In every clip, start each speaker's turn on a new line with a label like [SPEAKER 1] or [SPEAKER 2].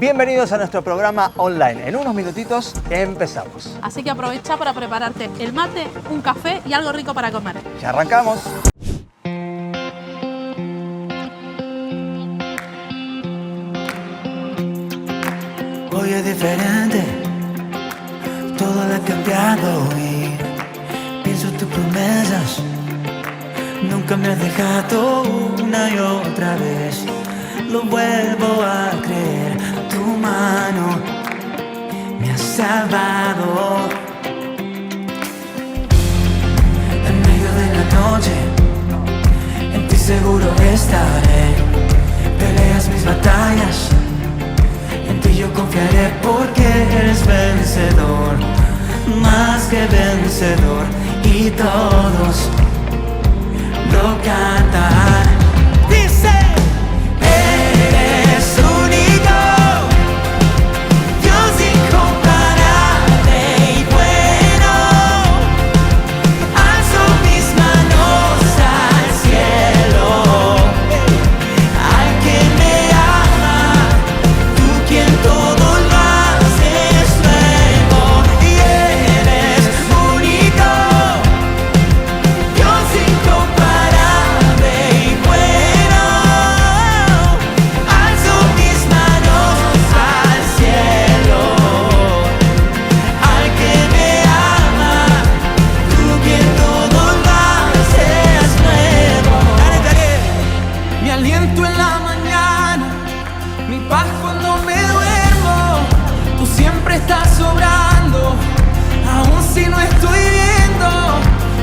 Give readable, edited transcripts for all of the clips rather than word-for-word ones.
[SPEAKER 1] Bienvenidos a nuestro programa online. En unos minutitos empezamos.
[SPEAKER 2] Así que aprovecha para prepararte el mate, un café y algo rico para comer.
[SPEAKER 1] Ya arrancamos.
[SPEAKER 3] Hoy es diferente, todo ha cambiado y pienso tus promesas. Nunca me has dejado una y otra vez. Lo vuelvo a creer, tu mano me ha salvado. En medio de la noche, en ti seguro estaré. Peleas mis batallas, en ti yo confiaré porque eres vencedor, más que vencedor, y todos lo cantan. Dice, eres único, Dios incomparable y bueno. Alzo mis manos al cielo, al que me ama, tú quien todo lo haces nuevo. Y eres único, Dios incomparable y bueno. Alzo mis manos al cielo, al que me ama, tú quien todo lo haces nuevo. Mi aliento en la mañana, mi paz cuando me duermo. Tú siempre estás sobrando, aun si no estoy viendo.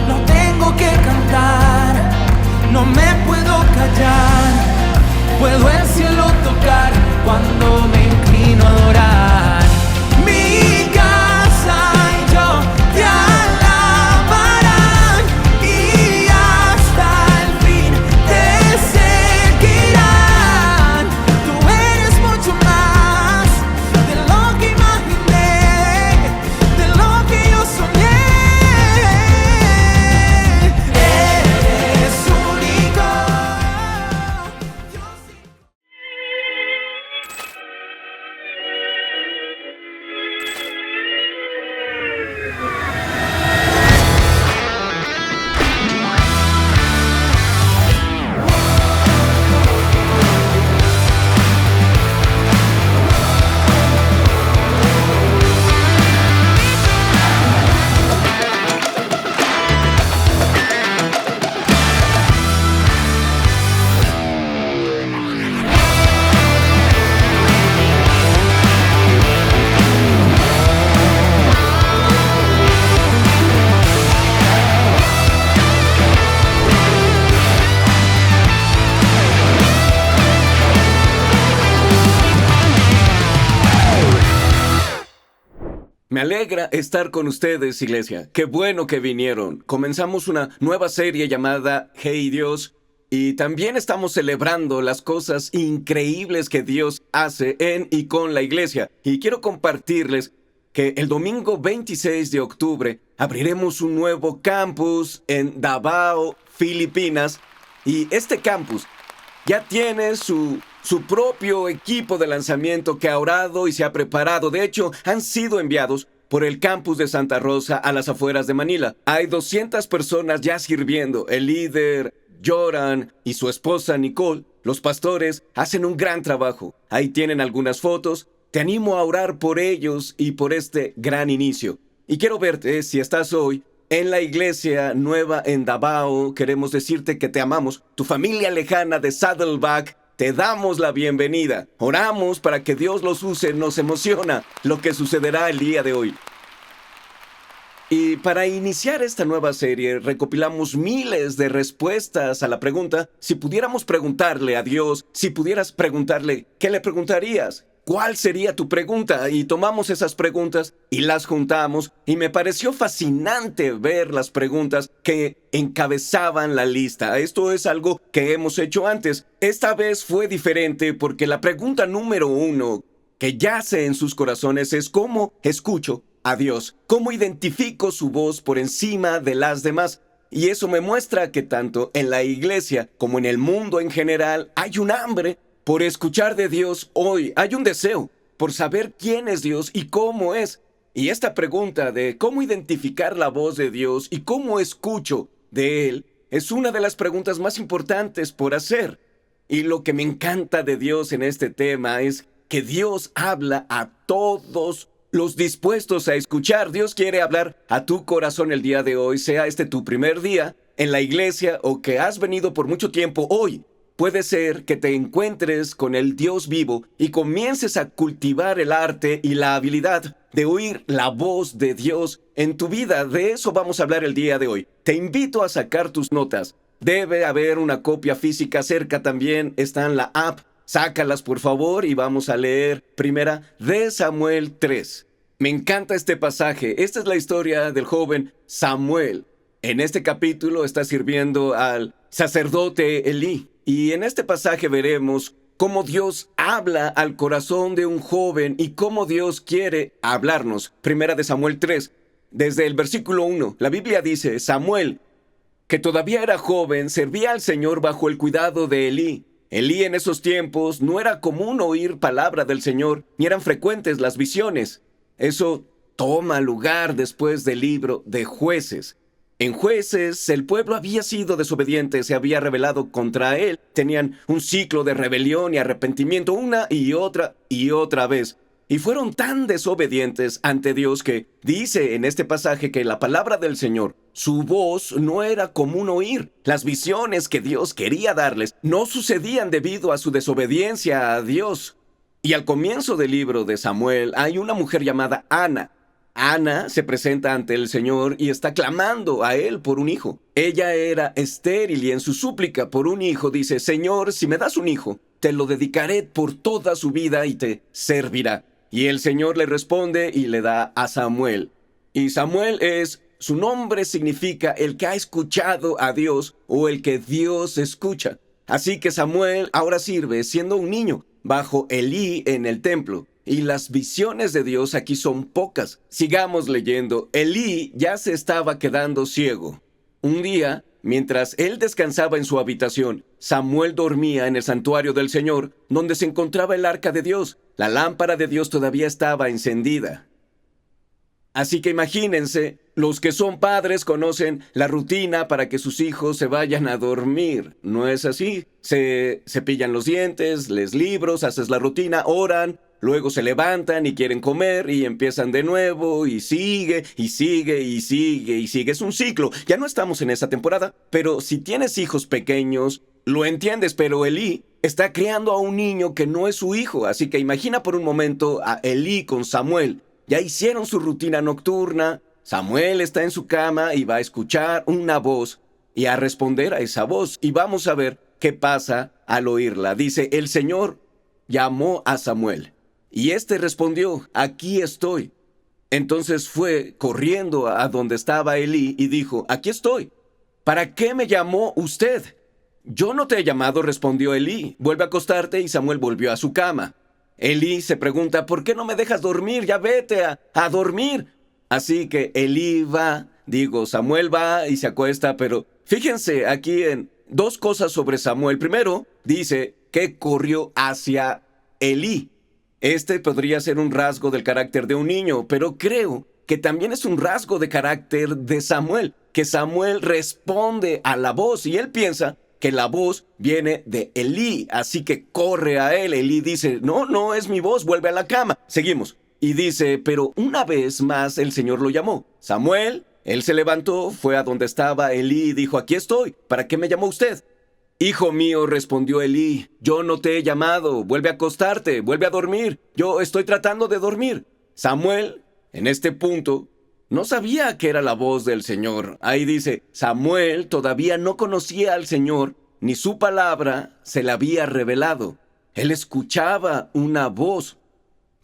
[SPEAKER 3] No tengo que cantar, no me puedo callar. Puedo el cielo tocar cuando me inclino a adorar. Mi casa y yo te alabarán, y hasta el fin te seguirán. Tú eres mucho más de lo que imaginé, de lo que yo soñé. Eres único.
[SPEAKER 4] Me alegra estar con ustedes, iglesia. Qué bueno que vinieron. Comenzamos una nueva serie llamada Hey Dios, y también estamos celebrando las cosas increíbles que Dios hace en y con la iglesia. Y quiero compartirles que el domingo 26 de octubre abriremos un nuevo campus en Davao, Filipinas. Y este campus ya tiene su propio equipo de lanzamiento que ha orado y se ha preparado. De hecho, han sido enviados por el campus de Santa Rosa a las afueras de Manila. Hay 200 personas ya sirviendo. El líder, Joran, y su esposa, Nicole, los pastores, hacen un gran trabajo. Ahí tienen algunas fotos. Te animo a orar por ellos y por este gran inicio. Y quiero verte, si estás hoy en la iglesia nueva en Davao. Queremos decirte que te amamos. Tu familia lejana de Saddleback, te damos la bienvenida. Oramos para que Dios los use. Nos emociona lo que sucederá el día de hoy. Y para iniciar esta nueva serie, recopilamos miles de respuestas a la pregunta: si pudiéramos preguntarle a Dios, si pudieras preguntarle, ¿qué le preguntarías? ¿Cuál sería tu pregunta? Y tomamos esas preguntas y las juntamos, y me pareció fascinante ver las preguntas que encabezaban la lista. Esto es algo que hemos hecho antes. Esta vez fue diferente porque la pregunta número 1 que yace en sus corazones es: ¿cómo escucho a Dios? ¿Cómo identifico su voz por encima de las demás? Y eso me muestra que tanto en la iglesia como en el mundo en general hay un hambre por escuchar de Dios hoy. Hay un deseo. por saber quién es Dios y cómo es. Y esta pregunta de cómo identificar la voz de Dios y cómo escucho de Él es una de las preguntas más importantes por hacer. Y lo que me encanta de Dios en este tema es que Dios habla a todos los dispuestos a escuchar. Dios quiere hablar a tu corazón el día de hoy, sea este tu primer día en la iglesia o que has venido por mucho tiempo hoy. Puede ser que te encuentres con el Dios vivo y comiences a cultivar el arte y la habilidad de oír la voz de Dios en tu vida. De eso vamos a hablar el día de hoy. Te invito a sacar tus notas. Debe haber una copia física cerca también. Está en la app. Sácalas por favor y vamos a leer primera de Samuel 3. Me encanta este pasaje. Esta es la historia del joven Samuel. En este capítulo está sirviendo al sacerdote Elí. Y en este pasaje veremos cómo Dios habla al corazón de un joven y cómo Dios quiere hablarnos. Primera de Samuel 3, desde el versículo 1, la Biblia dice: Samuel, que todavía era joven, servía al Señor bajo el cuidado de Elí. Elí en esos tiempos no era común oír palabra del Señor, ni eran frecuentes las visiones. Eso toma lugar después del libro de Jueces. En Jueces, el pueblo había sido desobediente, se había rebelado contra él. Tenían un ciclo de rebelión y arrepentimiento una y otra vez. Y fueron tan desobedientes ante Dios que dice en este pasaje que la palabra del Señor, su voz no era común oír. Las visiones que Dios quería darles no sucedían debido a su desobediencia a Dios. Y al comienzo del libro de Samuel hay una mujer llamada Ana. Ana se presenta ante el Señor y está clamando a Él por un hijo. Ella era estéril y en su súplica por un hijo dice: Señor, si me das un hijo, te lo dedicaré por toda su vida y te servirá. Y el Señor le responde y le da a Samuel. Y Samuel su nombre significa el que ha escuchado a Dios o el que Dios escucha. Así que Samuel ahora sirve siendo un niño bajo Elí en el templo. Y las visiones de Dios aquí son pocas. Sigamos leyendo. Elí ya se estaba quedando ciego. Un día, mientras él descansaba en su habitación, Samuel dormía en el santuario del Señor, donde se encontraba el arca de Dios. La lámpara de Dios todavía estaba encendida. Así que imagínense, los que son padres conocen la rutina para que sus hijos se vayan a dormir. ¿No es así? Se cepillan los dientes, lees libros, haces la rutina, oran. Luego se levantan y quieren comer y empiezan de nuevo y sigue. Es un ciclo. Ya no estamos en esa temporada, pero si tienes hijos pequeños, lo entiendes, pero Elí está criando a un niño que no es su hijo. Así que imagina por un momento a Elí con Samuel. Ya hicieron su rutina nocturna. Samuel está en su cama y va a escuchar una voz y a responder a esa voz. Y vamos a ver qué pasa al oírla. Dice: el Señor llamó a Samuel. Y éste respondió: aquí estoy. Entonces fue corriendo a donde estaba Elí y dijo: aquí estoy. ¿Para qué me llamó usted? Yo no te he llamado, respondió Elí. Vuelve a acostarte. Y Samuel volvió a su cama. Elí se pregunta: ¿por qué no me dejas dormir? Ya vete a dormir. Así que Samuel va y se acuesta, pero fíjense aquí en dos cosas sobre Samuel. Primero, dice que corrió hacia Elí. Este podría ser un rasgo del carácter de un niño, pero creo que también es un rasgo de carácter de Samuel, que Samuel responde a la voz y él piensa que la voz viene de Elí, así que corre a él. Elí dice: no es mi voz, vuelve a la cama. Seguimos. Y dice: pero una vez más el Señor lo llamó. Samuel, él se levantó, fue a donde estaba Elí y dijo: aquí estoy, ¿para qué me llamó usted? Hijo mío, respondió Elí, yo no te he llamado, vuelve a acostarte, vuelve a dormir, yo estoy tratando de dormir. Samuel, en este punto, no sabía que era la voz del Señor. Ahí dice: Samuel todavía no conocía al Señor, ni su palabra se le había revelado. Él escuchaba una voz,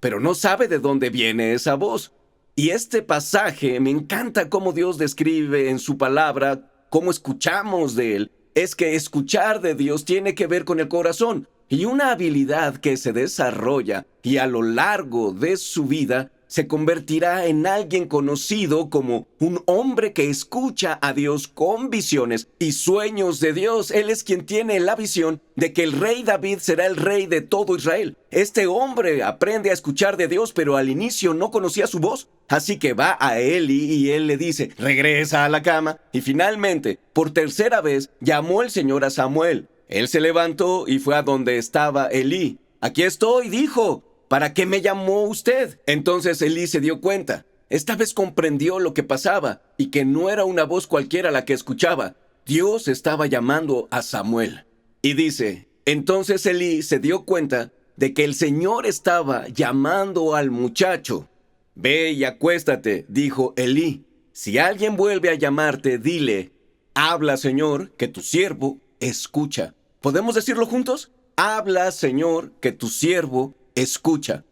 [SPEAKER 4] pero no sabe de dónde viene esa voz. Y este pasaje, me encanta cómo Dios describe en su palabra, cómo escuchamos de Él. Es que escuchar de Dios tiene que ver con el corazón y una habilidad que se desarrolla y a lo largo de su vida se convertirá en alguien conocido como un hombre que escucha a Dios con visiones y sueños de Dios. Él es quien tiene la visión de que el rey David será el rey de todo Israel. Este hombre aprende a escuchar de Dios, pero al inicio no conocía su voz. Así que va a Eli y él le dice, regresa a la cama. Y finalmente, por tercera vez, llamó el Señor a Samuel. Él se levantó y fue a donde estaba Elí. Aquí estoy, dijo. ¿Para qué me llamó usted? Entonces Elí se dio cuenta. Esta vez comprendió lo que pasaba y que no era una voz cualquiera la que escuchaba. Dios estaba llamando a Samuel. Y dice, entonces Elí se dio cuenta de que el Señor estaba llamando al muchacho. Ve y acuéstate, dijo Elí. Si alguien vuelve a llamarte, dile, habla, Señor, que tu siervo escucha. ¿Podemos decirlo juntos? Habla, Señor, que tu siervo escucha.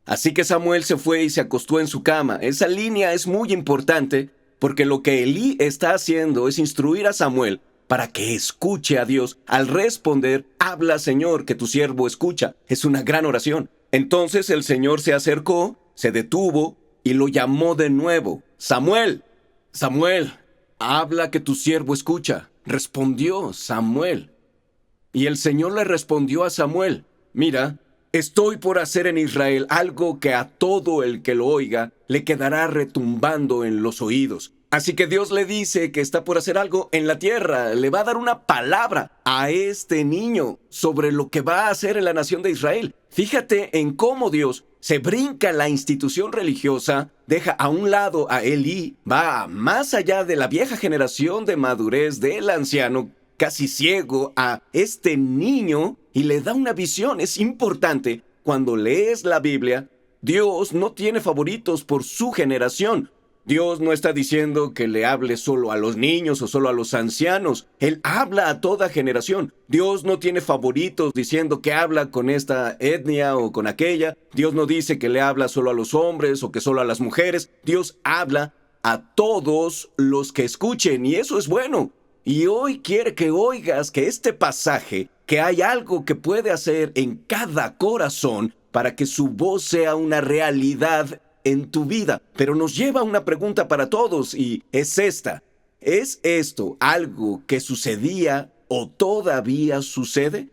[SPEAKER 4] Así que Samuel se fue y se acostó en su cama. Esa línea es muy importante porque lo que Elí está haciendo es instruir a Samuel para que escuche a Dios. Al responder, habla, Señor, que tu siervo escucha. Es una gran oración. Entonces el Señor se acercó, se detuvo y lo llamó de nuevo. Samuel, Samuel, habla que tu siervo escucha. Respondió Samuel. Y el Señor le respondió a Samuel, mira, estoy por hacer en Israel algo que a todo el que lo oiga le quedará retumbando en los oídos. Así que Dios le dice que está por hacer algo en la tierra. Le va a dar una palabra a este niño sobre lo que va a hacer en la nación de Israel. Fíjate en cómo Dios se brinca la institución religiosa, deja a un lado a Elí, va más allá de la vieja generación de madurez del anciano, casi ciego, a este niño y le da una visión. Es importante, cuando lees la Biblia, Dios no tiene favoritos por su generación. Dios no está diciendo que le hable solo a los niños o solo a los ancianos. Él habla a toda generación. Dios no tiene favoritos diciendo que habla con esta etnia o con aquella. Dios no dice que le habla solo a los hombres o que solo a las mujeres. Dios habla a todos los que escuchen y eso es bueno. Y hoy quiere que oigas que este pasaje, que hay algo que puede hacer en cada corazón para que su voz sea una realidad en tu vida. Pero nos lleva a una pregunta para todos y es esta. ¿Es esto algo que sucedía o todavía sucede?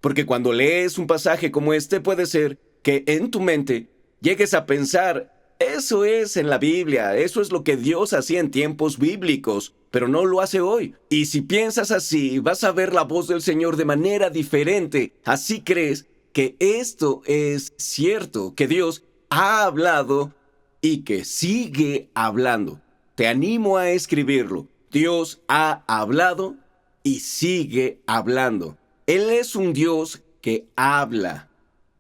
[SPEAKER 4] Porque cuando lees un pasaje como este puede ser que en tu mente llegues a pensar, eso es en la Biblia, eso es lo que Dios hacía en tiempos bíblicos, pero no lo hace hoy. Y si piensas así, vas a ver la voz del Señor de manera diferente. Así crees que esto es cierto, que Dios ha hablado y que sigue hablando. Te animo a escribirlo. Dios ha hablado y sigue hablando. Él es un Dios que habla.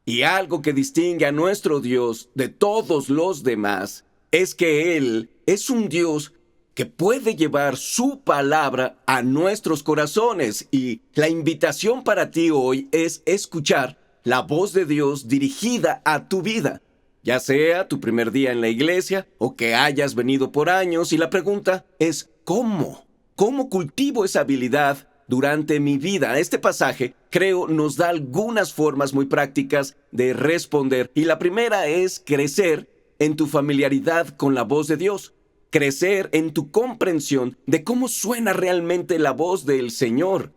[SPEAKER 4] Y algo que distingue a nuestro Dios de todos los demás es que Él es un Dios que puede llevar su palabra a nuestros corazones. Y la invitación para ti hoy es escuchar la voz de Dios dirigida a tu vida. Ya sea tu primer día en la iglesia o que hayas venido por años, y la pregunta es ¿cómo? ¿Cómo cultivo esa habilidad durante mi vida? Este pasaje, creo, nos da algunas formas muy prácticas de responder. Y la primera es crecer en tu familiaridad con la voz de Dios. Crecer en tu comprensión de cómo suena realmente la voz del Señor.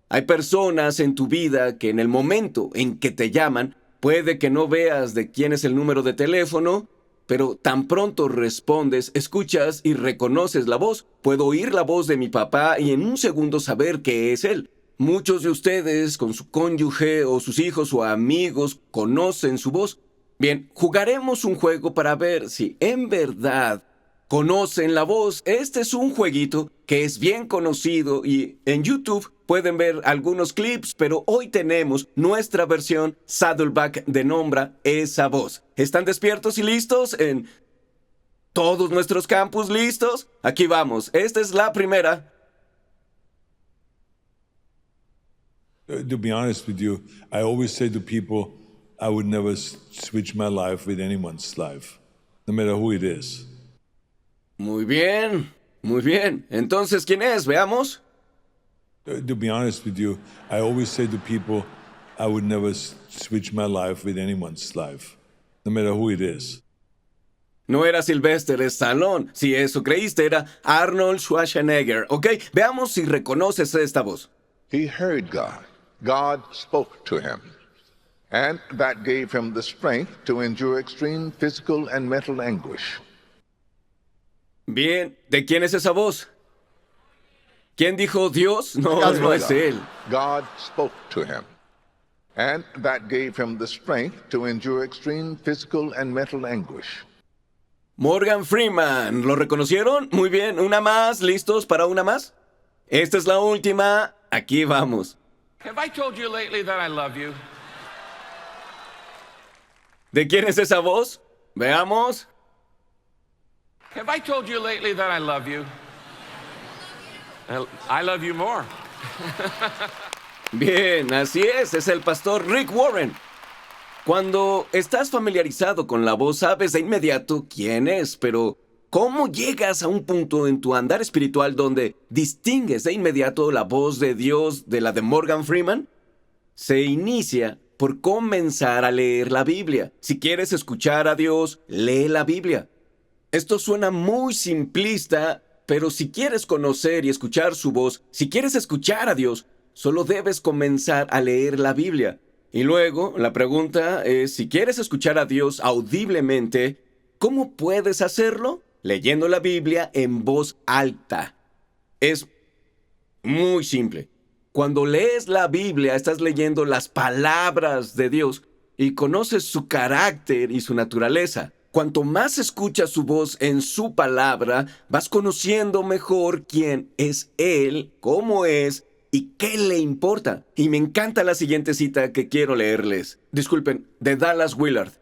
[SPEAKER 4] Hay personas en tu vida que en el momento en que te llaman, puede que no veas de quién es el número de teléfono, pero tan pronto respondes, escuchas y reconoces la voz. Puedo oír la voz de mi papá y en un segundo saber que es él. Muchos de ustedes con su cónyuge o sus hijos o amigos conocen su voz. Bien, jugaremos un juego para ver si en verdad conocen la voz. Este es un jueguito que es bien conocido y en YouTube pueden ver algunos clips, pero hoy tenemos nuestra versión Saddleback de Nombra esa voz. ¿Están despiertos y listos en todos nuestros campus? ¿Listos? Aquí vamos. Esta es la primera.
[SPEAKER 5] To be honest with you, I always say to people, I would never switch my life with anyone's life, no matter who it is.
[SPEAKER 4] Muy bien, muy bien. Entonces, ¿quién es? Veamos.
[SPEAKER 5] To be honest with you, I always say to people, I would never switch my life with anyone's life, no matter who it is.
[SPEAKER 4] No era Sylvester Stallone. Si eso creíste, era Arnold Schwarzenegger. ¿Ok? Veamos si reconoces esta voz.
[SPEAKER 6] He heard God. God spoke to him. And that gave him the strength to endure extreme physical and mental anguish.
[SPEAKER 4] Bien, ¿de quién es esa voz? ¿Quién dijo Dios? No,
[SPEAKER 1] God's
[SPEAKER 4] no
[SPEAKER 1] voice.
[SPEAKER 4] es él.
[SPEAKER 6] God spoke to him. And that gave him the strength to endure extreme physical and mental anguish.
[SPEAKER 4] Morgan Freeman. ¿Lo reconocieron? Muy bien, una más. ¿Listos para una más? Esta es la última. Aquí vamos.
[SPEAKER 7] Have I told you lately that I love you?
[SPEAKER 4] ¿De quién es esa voz? Veamos.
[SPEAKER 7] Have I told you lately that I love you? I love you more.
[SPEAKER 4] Bien, así es el pastor Rick Warren. Cuando estás familiarizado con la voz, sabes de inmediato quién es, pero ¿cómo llegas a un punto en tu andar espiritual donde distingues de inmediato la voz de Dios de la de Morgan Freeman? Se inicia por comenzar a leer la Biblia. Si quieres escuchar a Dios, lee la Biblia. Esto suena muy simplista, pero si quieres conocer y escuchar su voz, si quieres escuchar a Dios, solo debes comenzar a leer la Biblia. Y luego, la pregunta es, si quieres escuchar a Dios audiblemente, ¿cómo puedes hacerlo? Leyendo la Biblia en voz alta. Es muy simple. Cuando lees la Biblia, estás leyendo las palabras de Dios y conoces su carácter y su naturaleza. Cuanto más escuchas su voz en su palabra, vas conociendo mejor quién es Él, cómo es y qué le importa. Y me encanta la siguiente cita que quiero leerles. Disculpen, de Dallas Willard.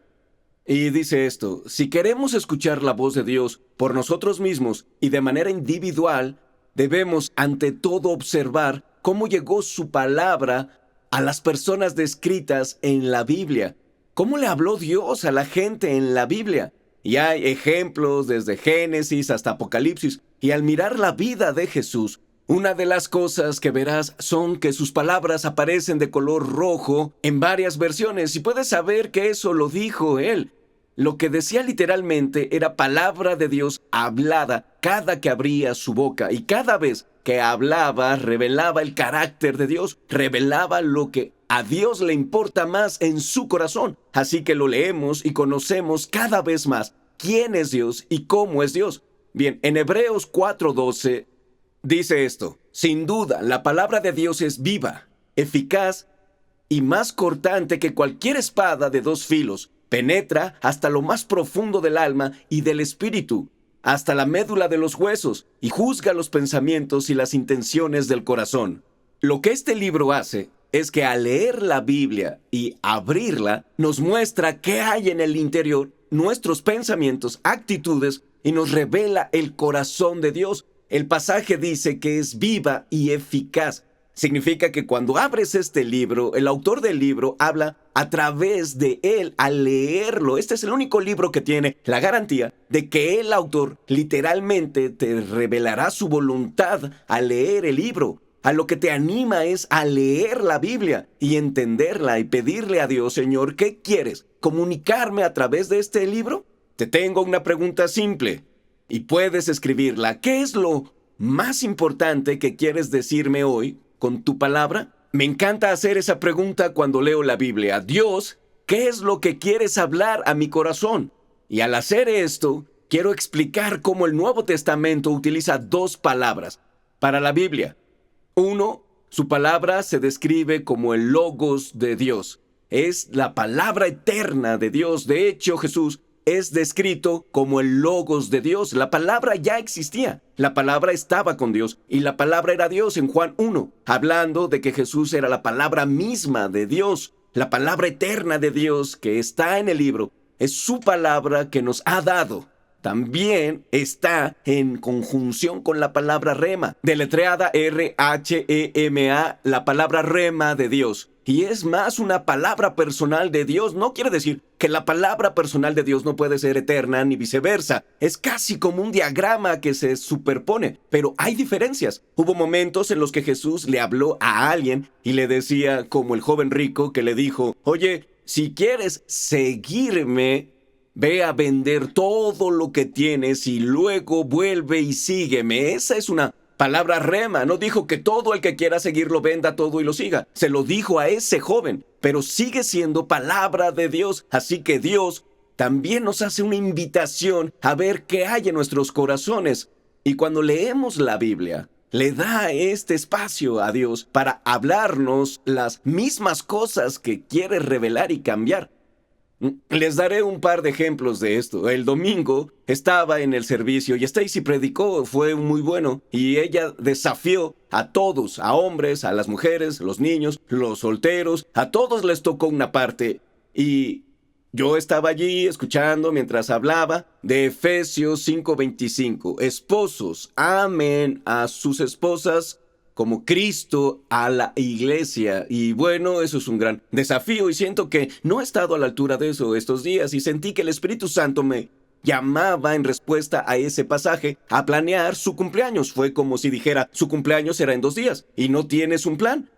[SPEAKER 4] Y dice esto: si queremos escuchar la voz de Dios por nosotros mismos y de manera individual, debemos ante todo observar cómo llegó su palabra a las personas descritas en la Biblia. ¿Cómo le habló Dios a la gente en la Biblia? Y hay ejemplos desde Génesis hasta Apocalipsis. Y al mirar la vida de Jesús, una de las cosas que verás son que sus palabras aparecen de color rojo en varias versiones. Y puedes saber que eso lo dijo él. Lo que decía literalmente era palabra de Dios hablada cada que abría su boca. Y cada vez que hablaba, revelaba el carácter de Dios, revelaba lo que a Dios le importa más en su corazón. Así que lo leemos y conocemos cada vez más quién es Dios y cómo es Dios. Bien, en Hebreos 4:12 dice esto: sin duda, la palabra de Dios es viva, eficaz y más cortante que cualquier espada de dos filos. Penetra hasta lo más profundo del alma y del espíritu, hasta la médula de los huesos, y juzga los pensamientos y las intenciones del corazón. Lo que este libro hace es que al leer la Biblia y abrirla, nos muestra qué hay en el interior, nuestros pensamientos, actitudes, y nos revela el corazón de Dios. El pasaje dice que es viva y eficaz. Significa que cuando abres este libro, el autor del libro habla a través de él al leerlo. Este es el único libro que tiene la garantía de que el autor literalmente te revelará su voluntad al leer el libro. A lo que te anima es a leer la Biblia y entenderla y pedirle a Dios: Señor, ¿qué quieres? ¿Comunicarme a través de este libro? Te tengo una pregunta simple y puedes escribirla. ¿Qué es lo más importante que quieres decirme hoy con tu palabra? Me encanta hacer esa pregunta cuando leo la Biblia. Dios, ¿qué es lo que quieres hablar a mi corazón? Y al hacer esto, quiero explicar cómo el Nuevo Testamento utiliza dos palabras para la Biblia. Uno, su palabra se describe como el Logos de Dios. Es la palabra eterna de Dios. De hecho, Jesús es descrito como el Logos de Dios. La palabra ya existía. La palabra estaba con Dios y la palabra era Dios en Juan 1, hablando de que Jesús era la palabra misma de Dios. La palabra eterna de Dios que está en el libro es su palabra que nos ha dado. También está en conjunción con la palabra rema, deletreada R-H-E-M-A, la palabra rema de Dios. Y es más una palabra personal de Dios. No quiere decir que la palabra personal de Dios no puede ser eterna ni viceversa. Es casi como un diagrama que se superpone, pero hay diferencias. Hubo momentos en los que Jesús le habló a alguien y le decía, como el joven rico que le dijo: oye, si quieres seguirme, ve a vender todo lo que tienes y luego vuelve y sígueme. Esa es una palabra rema. No dijo que todo el que quiera seguirlo venda todo y lo siga. Se lo dijo a ese joven, pero sigue siendo palabra de Dios. Así que Dios también nos hace una invitación a ver qué hay en nuestros corazones. Y cuando leemos la Biblia, le da este espacio a Dios para hablarnos las mismas cosas que quiere revelar y cambiar. Les daré un par de ejemplos de esto. El domingo estaba en el servicio y Stacy predicó, fue muy bueno, y ella desafió a todos, a hombres, a las mujeres, los niños, los solteros, a todos les tocó una parte. Y yo estaba allí escuchando mientras hablaba de Efesios 5:25. Esposos, amen a sus esposas como Cristo a la iglesia. Y bueno, eso es un gran desafío y siento que no he estado a la altura de eso estos días y sentí que el Espíritu Santo me llamaba en respuesta a ese pasaje a planear su cumpleaños. Fue como si dijera, su cumpleaños será en 2 días y no tienes un plan.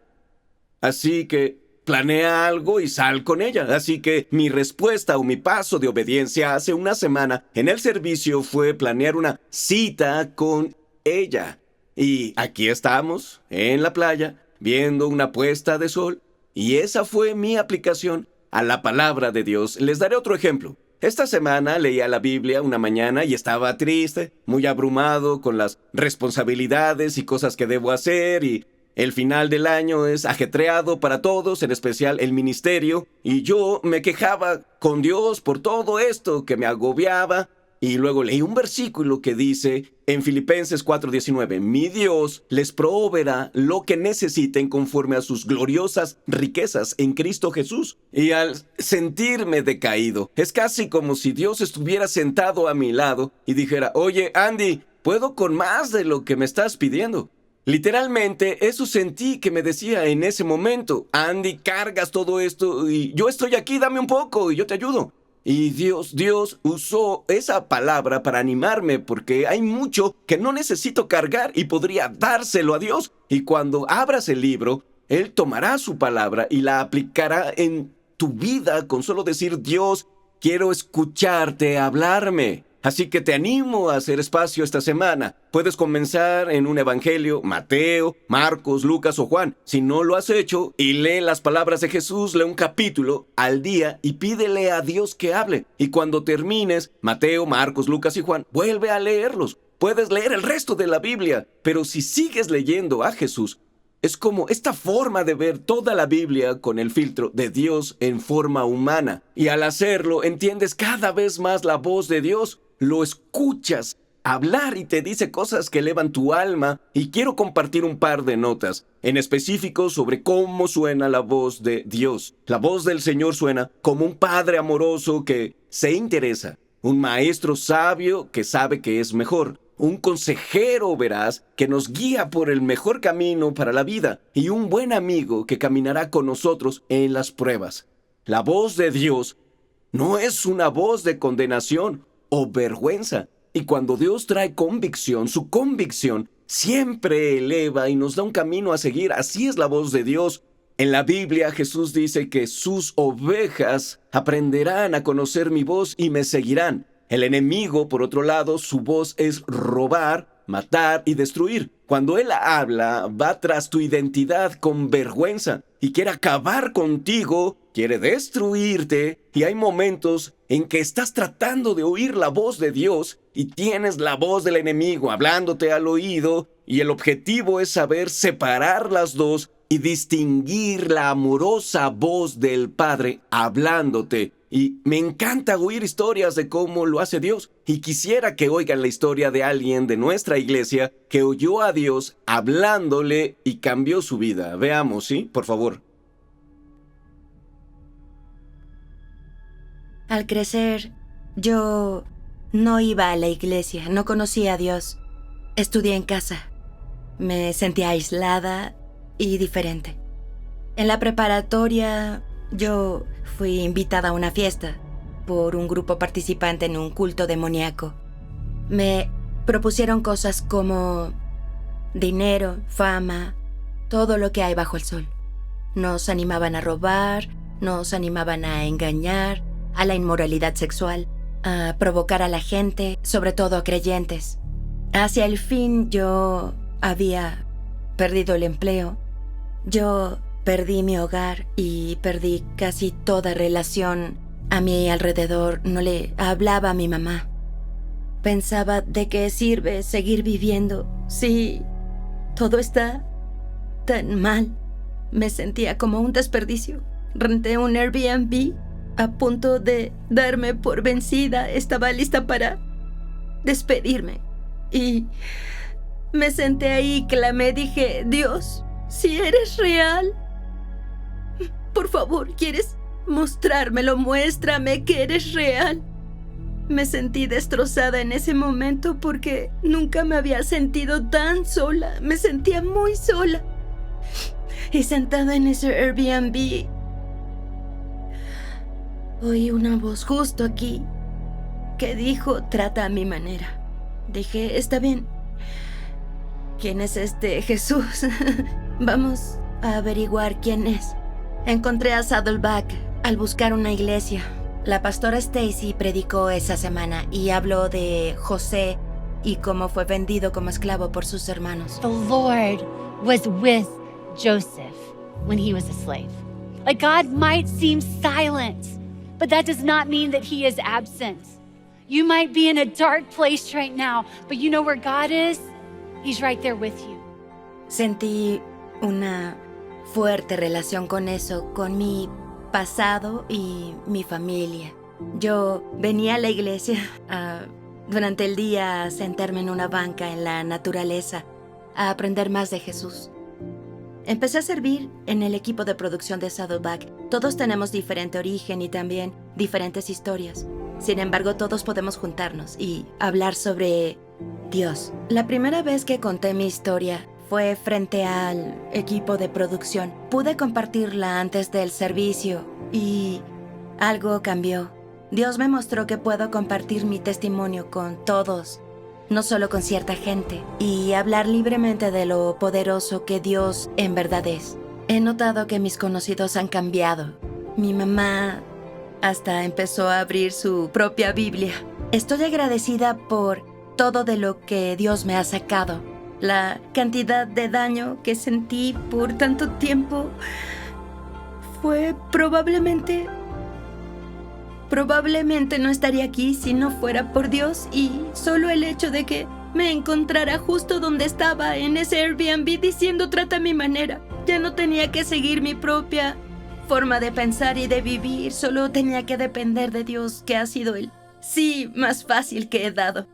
[SPEAKER 4] Así que planea algo y sal con ella. Así que mi respuesta o mi paso de obediencia hace una semana en el servicio fue planear una cita con ella. Y aquí estamos, en la playa, viendo una puesta de sol. Y esa fue mi aplicación a la palabra de Dios. Les daré otro ejemplo. Esta semana leía la Biblia una mañana y estaba triste, muy abrumado con las responsabilidades y cosas que debo hacer, y el final del año es ajetreado para todos, en especial el ministerio, y yo me quejaba con Dios por todo esto que me agobiaba. Y luego leí un versículo que dice en Filipenses 4:19, mi Dios les proveerá lo que necesiten conforme a sus gloriosas riquezas en Cristo Jesús. Y al sentirme decaído, es casi como si Dios estuviera sentado a mi lado y dijera, oye, Andy, puedo con más de lo que me estás pidiendo. Literalmente, eso sentí que me decía en ese momento, Andy, cargas todo esto y yo estoy aquí, dame un poco y yo te ayudo. Y Dios usó esa palabra para animarme porque hay mucho que no necesito cargar y podría dárselo a Dios. Y cuando abras el libro, Él tomará su palabra y la aplicará en tu vida con solo decir, Dios, quiero escucharte hablarme. Así que te animo a hacer espacio esta semana. Puedes comenzar en un evangelio, Mateo, Marcos, Lucas o Juan. Si no lo has hecho y lee las palabras de Jesús, lee un capítulo al día y pídele a Dios que hable. Y cuando termines Mateo, Marcos, Lucas y Juan, vuelve a leerlos. Puedes leer el resto de la Biblia, pero si sigues leyendo a Jesús, es como esta forma de ver toda la Biblia con el filtro de Dios en forma humana. Y al hacerlo, entiendes cada vez más la voz de Dios. Lo escuchas hablar y te dice cosas que elevan tu alma. Y quiero compartir un par de notas en específico sobre cómo suena la voz de Dios. La voz del Señor suena como un padre amoroso que se interesa, un maestro sabio que sabe que es mejor, un consejero veraz que nos guía por el mejor camino para la vida y un buen amigo que caminará con nosotros en las pruebas. La voz de Dios no es una voz de condenación o vergüenza. Y cuando Dios trae convicción, su convicción siempre eleva y nos da un camino a seguir. Así es la voz de Dios. En la Biblia Jesús dice que sus ovejas aprenderán a conocer mi voz y me seguirán. El enemigo, por otro lado, su voz es robar, matar y destruir. Cuando él habla, va tras tu identidad con vergüenza y quiere acabar contigo, quiere destruirte. Y hay momentos en que estás tratando de oír la voz de Dios y tienes la voz del enemigo hablándote al oído, y el objetivo es saber separar las dos y distinguir la amorosa voz del Padre hablándote. Y me encanta oír historias de cómo lo hace Dios. Y quisiera que oigan la historia de alguien de nuestra iglesia que oyó a Dios hablándole y cambió su vida. Veamos, ¿sí? Por favor.
[SPEAKER 8] Al crecer, yo no iba a la iglesia, no conocía a Dios. Estudié en casa. Me sentía aislada y diferente. En la preparatoria, yo fui invitada a una fiesta por un grupo participante en un culto demoníaco. Me propusieron cosas como dinero, fama, todo lo que hay bajo el sol. Nos animaban a robar, nos animaban a engañar, a la inmoralidad sexual. a provocar a la gente, sobre todo a creyentes. Hacia el fin yo había perdido el empleo. Yo perdí mi hogar y perdí casi toda relación a mi alrededor. No le hablaba a mi mamá. Pensaba, ¿de qué sirve seguir viviendo si todo está tan mal? Me sentía como un desperdicio. Renté un Airbnb a punto de darme por vencida. Estaba lista para despedirme. Y me senté ahí y clamé. Dije, Dios, si eres real, por favor, ¿quieres mostrármelo? Muéstrame que eres real. Me sentí destrozada en ese momento porque nunca me había sentido tan sola. Me sentía muy sola. Y sentada en ese Airbnb, oí una voz justo aquí que dijo, trata a mi manera. Dije, está bien. ¿Quién es este Jesús? Vamos a averiguar quién es. Encontré a Saddleback al buscar una iglesia. La pastora Stacy predicó esa semana y habló de José y cómo fue vendido como esclavo por sus hermanos.
[SPEAKER 9] The Lord was with Joseph when he was a slave. Like, God might seem silent, but that does not mean that he is absent. You might be in a dark place right now, but you know where God is? He's right there with you.
[SPEAKER 8] Sentí una fuerte relación con eso, con mi pasado y mi familia. Yo venía a la iglesia durante el día a sentarme en una banca en la naturaleza, a aprender más de Jesús. Empecé a servir en el equipo de producción de Saddleback. Todos tenemos diferente origen y también diferentes historias. Sin embargo, todos podemos juntarnos y hablar sobre Dios. La primera vez que conté mi historia fue frente al equipo de producción. Pude compartirla antes del servicio y algo cambió. Dios me mostró que puedo compartir mi testimonio con todos, no solo con cierta gente, y hablar libremente de lo poderoso que Dios en verdad es. He notado que mis conocidos han cambiado. Mi mamá hasta empezó a abrir su propia Biblia. Estoy agradecida por todo de lo que Dios me ha sacado. La cantidad de daño que sentí por tanto tiempo fue probablemente no estaría aquí si no fuera por Dios, y solo el hecho de que me encontrara justo donde estaba en ese Airbnb diciendo trata a mi manera. Ya no tenía que seguir mi propia forma de pensar y de vivir, solo tenía que depender de Dios, que ha sido el sí más fácil que he dado.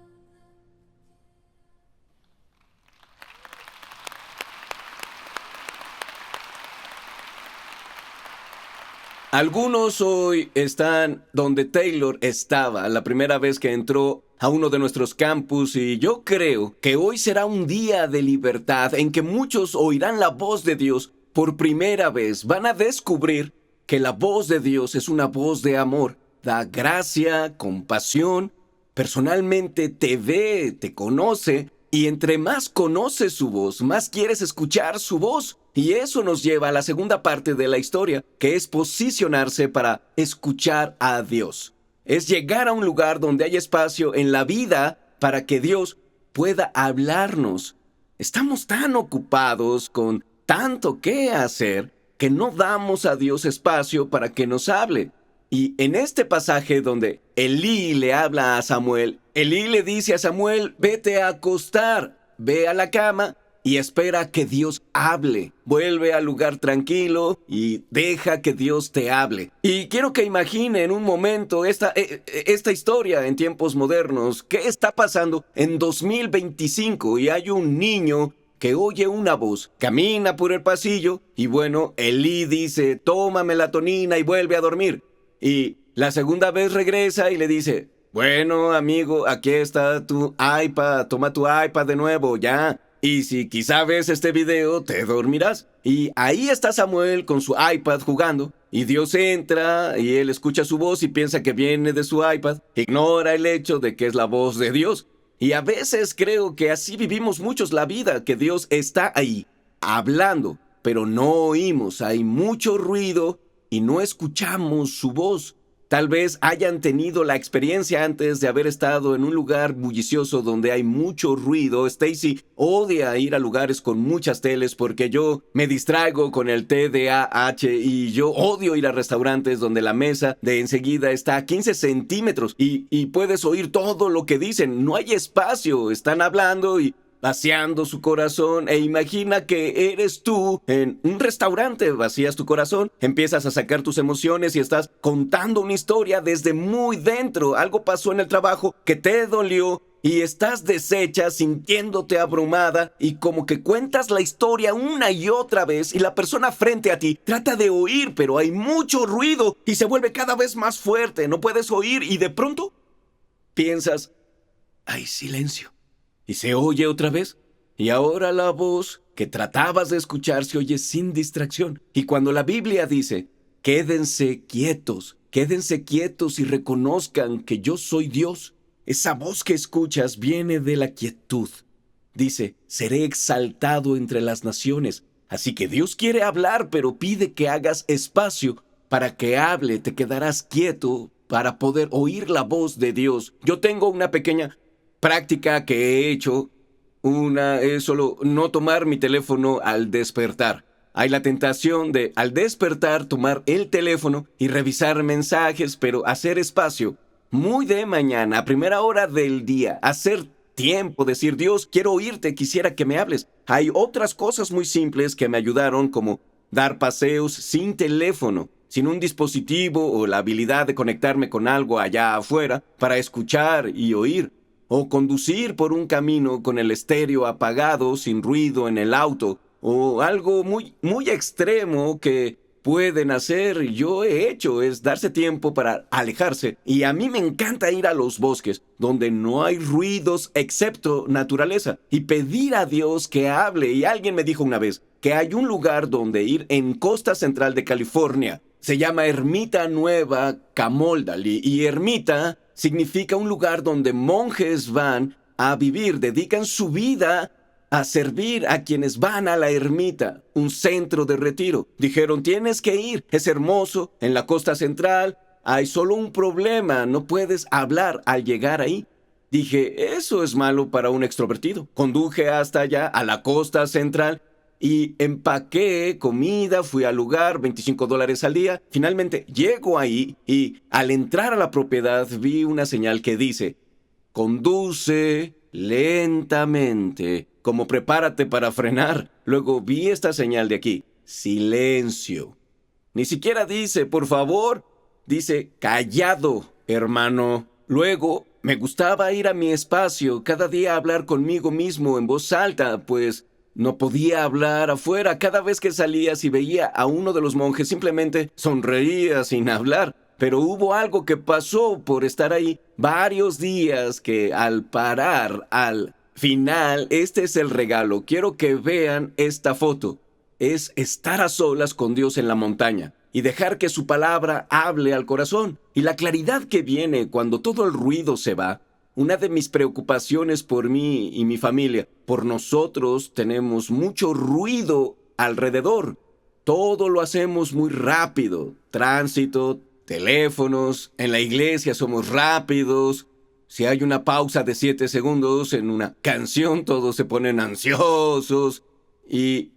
[SPEAKER 4] Algunos hoy están donde Taylor estaba la primera vez que entró a uno de nuestros campus, y yo creo que hoy será un día de libertad en que muchos oirán la voz de Dios por primera vez. Van a descubrir que la voz de Dios es una voz de amor. Da gracia, compasión. Personalmente te ve, te conoce, y entre más conoces su voz, más quieres escuchar su voz. Y eso nos lleva a la segunda parte de la historia, que es posicionarse para escuchar a Dios. Es llegar a un lugar donde hay espacio en la vida para que Dios pueda hablarnos. Estamos tan ocupados con tanto que hacer que no damos a Dios espacio para que nos hable. Y en este pasaje donde Elí le habla a Samuel, Elí le dice a Samuel, vete a acostar, ve a la cama y espera que Dios hable. Vuelve al lugar tranquilo y deja que Dios te hable. Y quiero que imaginen un momento esta historia en tiempos modernos. ¿Qué está pasando en 2025? Y hay un niño que oye una voz, camina por el pasillo y bueno, Elí dice, toma melatonina y vuelve a dormir. Y la segunda vez regresa y le dice, bueno amigo, aquí está tu iPad, toma tu iPad de nuevo, ya. Y si quizá ves este video, te dormirás. Y ahí está Samuel con su iPad jugando. Y Dios entra y él escucha su voz y piensa que viene de su iPad. Ignora el hecho de que es la voz de Dios. Y a veces creo que así vivimos muchos la vida, que Dios está ahí, hablando, pero no oímos. Hay mucho ruido y no escuchamos su voz. Tal vez hayan tenido la experiencia antes de haber estado en un lugar bullicioso donde hay mucho ruido. Stacy odia ir a lugares con muchas teles porque yo me distraigo con el TDAH y yo odio ir a restaurantes donde la mesa de enseguida está a 15 centímetros y puedes oír todo lo que dicen. No hay espacio, están hablando y vaciando su corazón, e imagina que eres tú en un restaurante, vacías tu corazón, empiezas a sacar tus emociones y estás contando una historia desde muy dentro. Algo pasó en el trabajo que te dolió y estás deshecha, sintiéndote abrumada y como que cuentas la historia una y otra vez y la persona frente a ti trata de oír, pero hay mucho ruido y se vuelve cada vez más fuerte, no puedes oír y de pronto piensas, hay silencio. Y se oye otra vez. Y ahora la voz que tratabas de escuchar se oye sin distracción. Y cuando la Biblia dice, quédense quietos y reconozcan que yo soy Dios, esa voz que escuchas viene de la quietud. Dice, seré exaltado entre las naciones. Así que Dios quiere hablar, pero pide que hagas espacio para que hable. Te quedarás quieto para poder oír la voz de Dios. Yo tengo una pequeña práctica que he hecho, una es solo no tomar mi teléfono al despertar. Hay la tentación de, al despertar, tomar el teléfono y revisar mensajes, pero hacer espacio, muy de mañana, a primera hora del día, hacer tiempo, decir, Dios, quiero oírte, quisiera que me hables. Hay otras cosas muy simples que me ayudaron, como dar paseos sin teléfono, sin un dispositivo o la habilidad de conectarme con algo allá afuera para escuchar y oír. O conducir por un camino con el estéreo apagado, sin ruido en el auto, o algo muy extremo que pueden hacer, yo he hecho, es darse tiempo para alejarse. Y a mí me encanta ir a los bosques, donde no hay ruidos excepto naturaleza, y pedir a Dios que hable. Y alguien me dijo una vez que hay un lugar donde ir en costa central de California. Se llama Ermita Nueva Camoldali, y ermita significa un lugar donde monjes van a vivir, dedican su vida a servir a quienes van a la ermita, un centro de retiro. Dijeron, tienes que ir, es hermoso, en la costa central, hay solo un problema, no puedes hablar al llegar ahí. Dije, eso es malo para un extrovertido. Conduje hasta allá, a la costa central, y empaqué comida, fui al lugar, $25 al día. Finalmente llego ahí y al entrar a la propiedad vi una señal que dice, conduce lentamente, como prepárate para frenar. Luego vi esta señal de aquí, silencio. Ni siquiera dice, por favor, dice, callado, hermano. Luego me gustaba ir a mi espacio, cada día hablar conmigo mismo en voz alta, pues no podía hablar afuera. Cada vez que salías y veía a uno de los monjes, simplemente sonreía sin hablar. Pero hubo algo que pasó por estar ahí varios días que al parar, al final, este es el regalo. Quiero que vean esta foto. Es estar a solas con Dios en la montaña y dejar que su palabra hable al corazón. Y la claridad que viene cuando todo el ruido se va. Una de mis preocupaciones por mí y mi familia, por nosotros tenemos mucho ruido alrededor. Todo lo hacemos muy rápido. Tránsito, teléfonos, en la iglesia somos rápidos. Si hay una pausa de 7 segundos en una canción, todos se ponen ansiosos. Y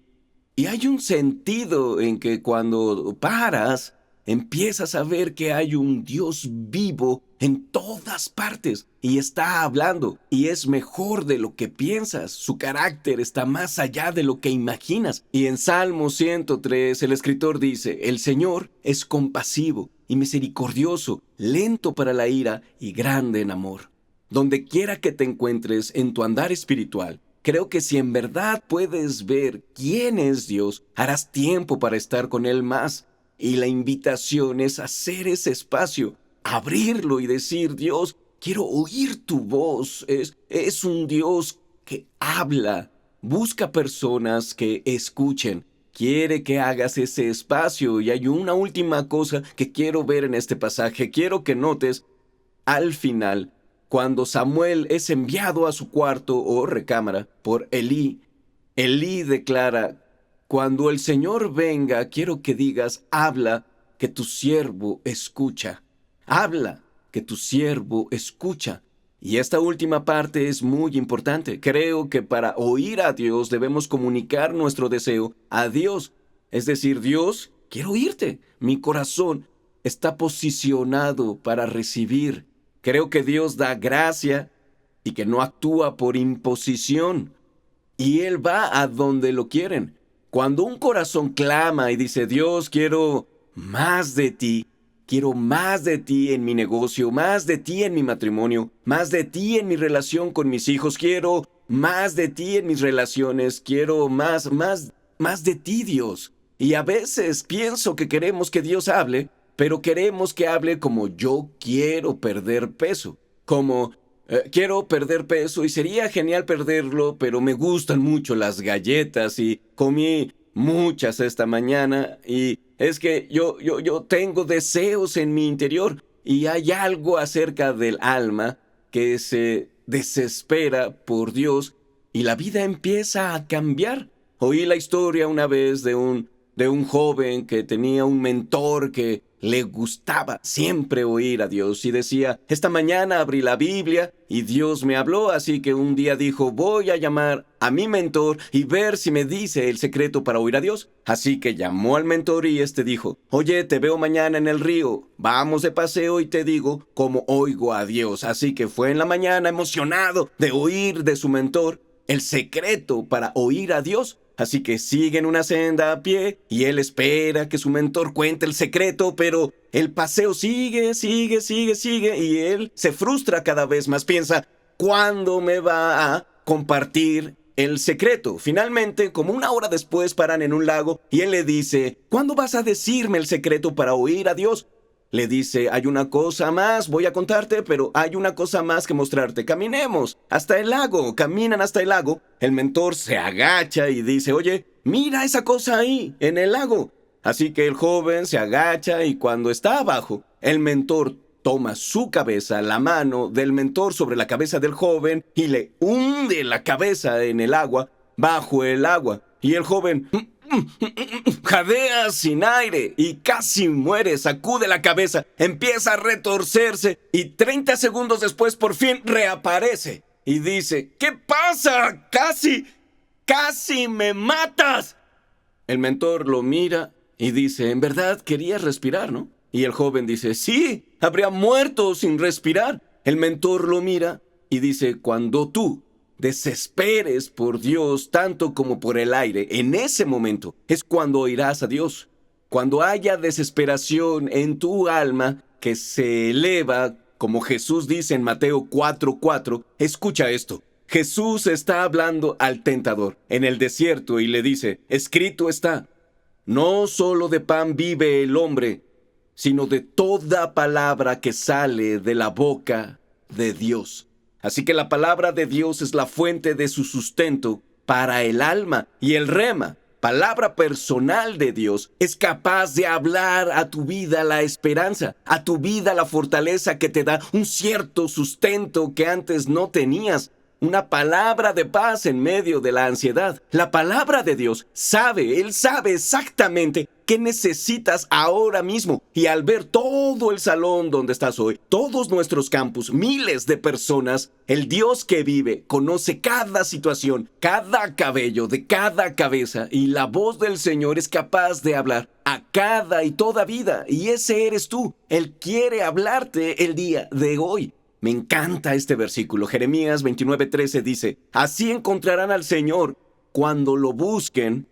[SPEAKER 4] hay un sentido en que cuando paras, empiezas a ver que hay un Dios vivo en todas partes y está hablando y es mejor de lo que piensas. Su carácter está más allá de lo que imaginas. Y en Salmo 103 el escritor dice, el Señor es compasivo y misericordioso, lento para la ira y grande en amor. Donde quiera que te encuentres en tu andar espiritual, creo que si en verdad puedes ver quién es Dios, harás tiempo para estar con Él más. Y la invitación es hacer ese espacio, abrirlo y decir, Dios, quiero oír tu voz. Es un Dios que habla, busca personas que escuchen. Quiere que hagas ese espacio. Y hay una última cosa que quiero ver en este pasaje. Quiero que notes al final, cuando Samuel es enviado a su cuarto o recámara por Elí, Elí declara, cuando el Señor venga, quiero que digas, habla, que tu siervo escucha. habla, que tu siervo escucha. Y esta última parte es muy importante. Creo que para oír a Dios debemos comunicar nuestro deseo a Dios. Es decir, Dios, quiero oírte. Mi corazón está posicionado para recibir. Creo que Dios da gracia y que no actúa por imposición. Y Él va a donde lo quieren. Cuando un corazón clama y dice, Dios, quiero más de ti. Quiero más de ti en mi negocio, más de ti en mi matrimonio, más de ti en mi relación con mis hijos. Quiero más de ti en mis relaciones. Quiero más de ti, Dios. Y a veces pienso que queremos que Dios hable, pero queremos que hable como yo quiero perder peso. Como quiero perder peso y sería genial perderlo, pero me gustan mucho las galletas y comí muchas esta mañana y es que yo tengo deseos en mi interior y hay algo acerca del alma que se desespera por Dios y la vida empieza a cambiar. Oí la historia una vez de un joven que tenía un mentor que le gustaba siempre oír a Dios y decía, esta mañana abrí la Biblia y Dios me habló, así que un día dijo, voy a llamar a mi mentor y ver si me dice el secreto para oír a Dios. Así que llamó al mentor y este dijo, oye, te veo mañana en el río, vamos de paseo y te digo cómo oigo a Dios. Así que fue en la mañana emocionado de oír de su mentor el secreto para oír a Dios. Así que siguen una senda a pie y él espera que su mentor cuente el secreto, pero el paseo sigue y él se frustra cada vez más. Piensa, ¿cuándo me va a compartir el secreto? Finalmente, como una hora después, paran en un lago y él le dice, ¿cuándo vas a decirme el secreto para oír a Dios? Le dice, hay una cosa más, voy a contarte, pero hay una cosa más que mostrarte. Caminemos hasta el lago. Caminan hasta el lago. El mentor se agacha y dice, oye, mira esa cosa ahí, en el lago. Así que el joven se agacha y cuando está abajo, el mentor toma su cabeza, la mano del mentor sobre la cabeza del joven y le hunde la cabeza en el agua, bajo el agua. Y el joven jadea sin aire y casi muere, sacude la cabeza, empieza a retorcerse y 30 segundos después por fin reaparece y dice, ¿qué pasa? Casi me matas. El mentor lo mira y dice, en verdad querías respirar, ¿no? Y el joven dice, sí, habría muerto sin respirar. El mentor lo mira y dice, cuando tú desesperes por Dios tanto como por el aire, en ese momento es cuando oirás a Dios. Cuando haya desesperación en tu alma que se eleva, como Jesús dice en Mateo 4:4, escucha esto. Jesús está hablando al tentador en el desierto y le dice, escrito está, no solo de pan vive el hombre, sino de toda palabra que sale de la boca de Dios. Así que la palabra de Dios es la fuente de su sustento para el alma y el rema, palabra personal de Dios, es capaz de hablar a tu vida la esperanza, a tu vida la fortaleza que te da un cierto sustento que antes no tenías. Una palabra de paz en medio de la ansiedad. La palabra de Dios Él sabe exactamente qué necesitas ahora mismo. Y al ver todo el salón donde estás hoy, todos nuestros campus, miles de personas, el Dios que vive conoce cada situación, cada cabello de cada cabeza. Y la voz del Señor es capaz de hablar a cada y toda vida. Y ese eres tú. Él quiere hablarte el día de hoy. Me encanta este versículo. Jeremías 29:13 dice, así encontrarán al Señor cuando lo busquen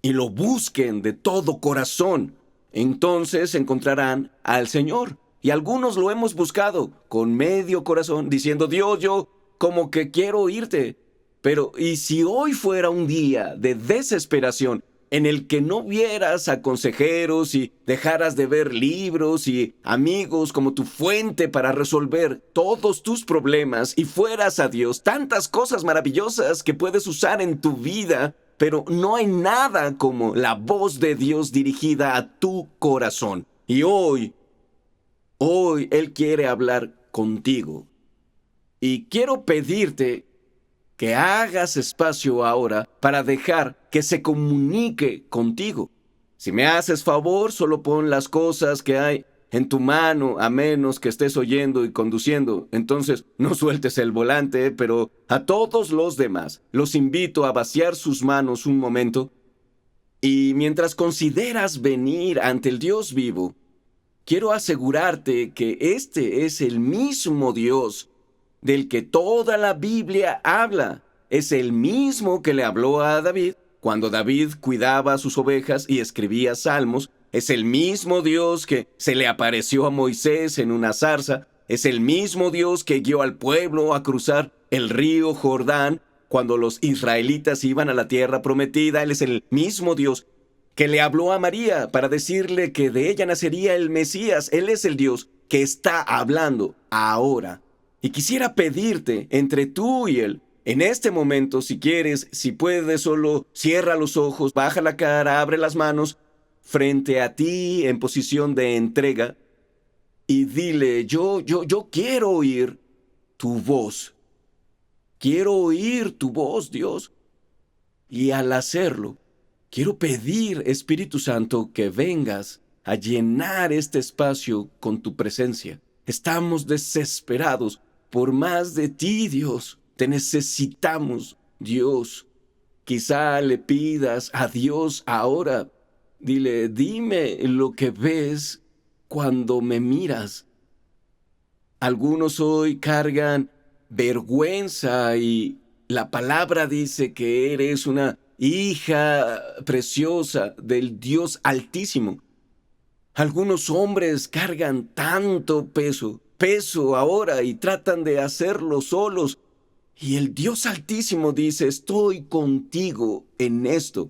[SPEAKER 4] y lo busquen de todo corazón. Entonces encontrarán al Señor. Y algunos lo hemos buscado con medio corazón, diciendo, Dios, yo como que quiero oírte. Pero, ¿y si hoy fuera un día de desesperación en el que no vieras a consejeros y dejaras de ver libros y amigos como tu fuente para resolver todos tus problemas y fueras a Dios? Tantas cosas maravillosas que puedes usar en tu vida, pero no hay nada como la voz de Dios dirigida a tu corazón. Y hoy Él quiere hablar contigo. Y quiero pedirte que hagas espacio ahora para dejar que se comunique contigo. Si me haces favor, solo pon las cosas que hay en tu mano, a menos que estés oyendo y conduciendo. Entonces, no sueltes el volante, pero a todos los demás los invito a vaciar sus manos un momento. Y mientras consideras venir ante el Dios vivo, quiero asegurarte que este es el mismo Dios del que toda la Biblia habla. Es el mismo que le habló a David cuando David cuidaba sus ovejas y escribía salmos. Es el mismo Dios que se le apareció a Moisés en una zarza. Es el mismo Dios que guió al pueblo a cruzar el río Jordán cuando los israelitas iban a la tierra prometida. Él es el mismo Dios que le habló a María para decirle que de ella nacería el Mesías. Él es el Dios que está hablando ahora. Y quisiera pedirte, entre tú y Él, en este momento, si quieres, si puedes, solo cierra los ojos, baja la cara, abre las manos frente a ti en posición de entrega y dile, yo quiero oír tu voz. Quiero oír tu voz, Dios. Y al hacerlo, quiero pedir, Espíritu Santo, que vengas a llenar este espacio con tu presencia. Estamos desesperados por más de ti, Dios. Te necesitamos, Dios. Quizá le pidas a Dios ahora. Dile, dime lo que ves cuando me miras. Algunos hoy cargan vergüenza y la palabra dice que eres una hija preciosa del Dios Altísimo. Algunos hombres cargan tanto peso ahora y tratan de hacerlo solos. Y el Dios Altísimo dice, estoy contigo en esto.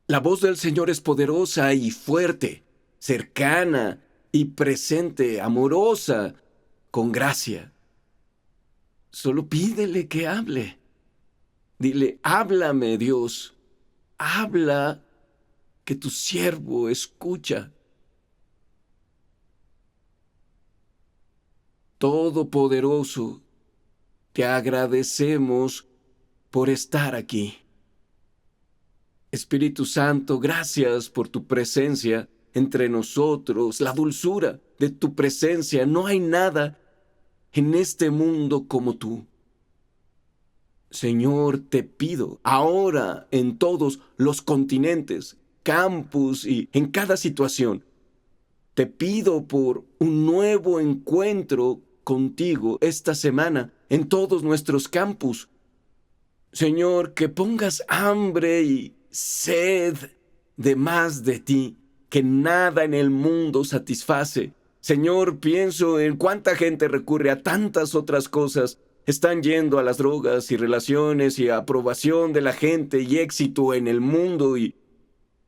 [SPEAKER 4] La voz del Señor es poderosa y fuerte, cercana y presente, amorosa, con gracia. Solo pídele que hable. Dile, háblame, Dios. Habla, que tu siervo escucha. Todopoderoso, te agradecemos por estar aquí. Espíritu Santo, gracias por tu presencia entre nosotros, la dulzura de tu presencia. No hay nada en este mundo como tú. Señor, te pido ahora en todos los continentes, campus y en cada situación, te pido por un nuevo encuentro contigo esta semana en todos nuestros campus. Señor, que pongas hambre y sed de más de ti, que nada en el mundo satisface. Señor, pienso en cuánta gente recurre a tantas otras cosas. Están yendo a las drogas y relaciones y a aprobación de la gente y éxito en el mundo, y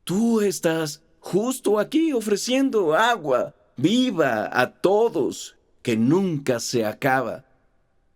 [SPEAKER 4] tú estás justo aquí ofreciendo agua viva a todos, que nunca se acaba.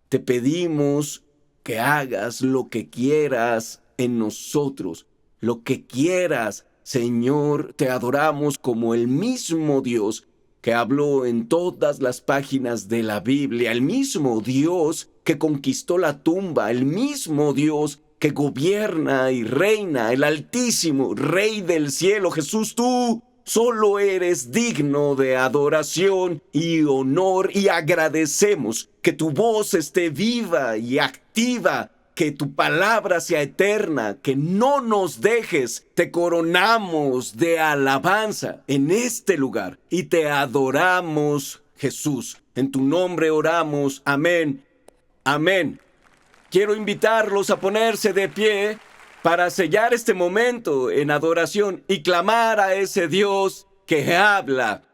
[SPEAKER 4] Te pedimos que hagas lo que quieras en nosotros, lo que quieras, Señor. Te adoramos como el mismo Dios que habló en todas las páginas de la Biblia, el mismo Dios que conquistó la tumba, el mismo Dios que gobierna y reina, el Altísimo, Rey del cielo. Jesús, tú solo eres digno de adoración y honor, y agradecemos que tu voz esté viva y activa, que tu palabra sea eterna, que no nos dejes. Te coronamos de alabanza en este lugar y te adoramos, Jesús. En tu nombre oramos. Amén. Amén. Quiero invitarlos a ponerse de pie para sellar este momento en adoración y clamar a ese Dios que habla.